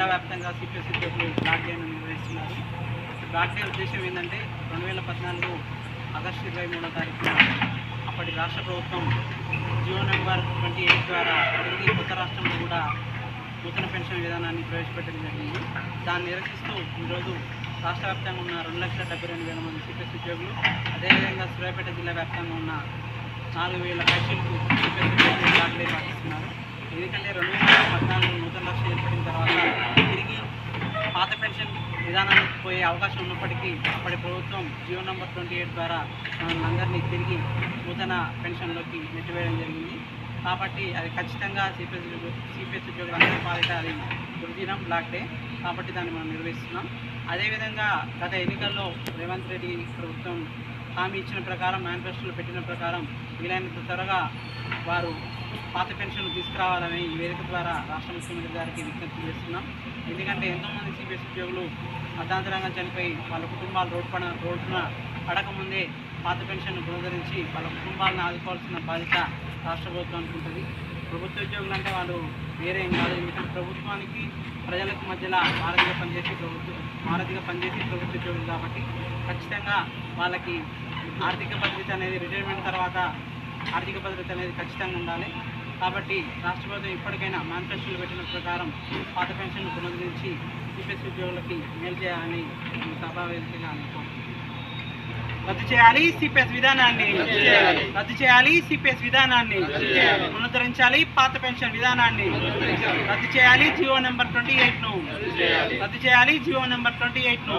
వ్యాప్తంగా సిపిఎస్ ఉద్యోగులు బ్లాక్ డేను నిర్వహిస్తున్నారు. బ్లాక్ డే ఉద్దేశం ఏంటంటే 2014 ఆగస్టు 23వ తారీఖున అప్పటి రాష్ట్ర ప్రభుత్వం జియో నెంబర్ 28 ద్వారా తిరిగి కొత్త రాష్ట్రంలో కూడా నూతన పెన్షన్ విధానాన్ని ప్రవేశపెట్టడం జరిగింది. దాన్ని నిరసిస్తూ ఈరోజు రాష్ట్ర వ్యాప్తంగా ఉన్న 2,72,000 మంది సిపిఎస్ ఉద్యోగులు, అదేవిధంగా సూర్యాపేట జిల్లా వ్యాప్తంగా ఉన్న 4,000 పైచీలకు సిపిఎస్ ఉద్యోగులు బ్లాక్ డే పాటిస్తున్నారు. ఎందుకంటే 2014 నూతన రాష్ట్రం ఏర్పడిన తర్వాత తిరిగి పాత పెన్షన్ విధానానికి పోయే అవకాశం ఉన్నప్పటికీ అప్పటి ప్రభుత్వం జియో నెంబర్ 28 ద్వారా అందరినీ తిరిగి నూతన పెన్షన్లోకి నెట్టివేయడం జరిగింది. కాబట్టి అది ఖచ్చితంగా సిపిఎస్ ఉద్యోగులందరి పాలిట అది దుర్దినం బ్లాక్ డే. కాబట్టి దాన్ని మనం నిర్వహిస్తున్నాం. అదేవిధంగా గత ఎన్నికల్లో రేవంత్ రెడ్డి ప్రభుత్వం హామీ ఇచ్చిన ప్రకారం, మేనిఫెస్టోలో పెట్టిన ప్రకారం వీలైనంత త్వరగా వారు పాత పెన్షన్ తీసుకురావాలని ఈ వేదిక ద్వారా రాష్ట్ర ముఖ్యమంత్రి గారికి విజ్ఞప్తి చేస్తున్నాం. ఎందుకంటే ఎంతోమంది సిపిఎస్ ఉద్యోగులు అర్ధాంతరంగా చనిపోయి వాళ్ళ కుటుంబాలు రోడ్డున పడకముందే పాత పెన్షన్ పునరుద్ధరించి వాళ్ళ కుటుంబాలను ఆదుకోవాల్సిన బాధ్యత రాష్ట్ర ప్రభుత్వానికి ఉంటుంది. ప్రభుత్వ ఉద్యోగులు అంటే వాళ్ళు వేరే ఏం కాదు. ఎందుకంటే ప్రభుత్వానికి ప్రజలకు మధ్యలో వారధిగా పనిచేసి ప్రభుత్వ ఉద్యోగులు కాబట్టి ఖచ్చితంగా వాళ్ళకి ఆర్థిక భద్రత అనేది రిటైర్మెంట్ తర్వాత ఆర్థిక భద్రత అనేది ఖచ్చితంగా ఉండాలి. కాబట్టి రాష్ట్ర ప్రభుత్వం ఇప్పటికైనా మేనిఫెస్టోలు పెట్టిన ప్రకారం పాత పెన్షన్ను పునరుద్ధరించి సిపిఎస్ ఉద్యోగులకి మేలు చేయాలని సభా వేదికగా అనుకుంటున్నాను. రద్దు చేయాలి సిపిఎస్ విధానాన్ని, రద్దు చేయాలి సిపిఎస్ విధానాన్ని, పునరుద్ధరించాలి పాత పెన్షన్ విధానాన్ని, రద్దు చేయాలి జియో నెంబర్ 28ను, రద్దు చేయాలి జియో నెంబర్ 28ను.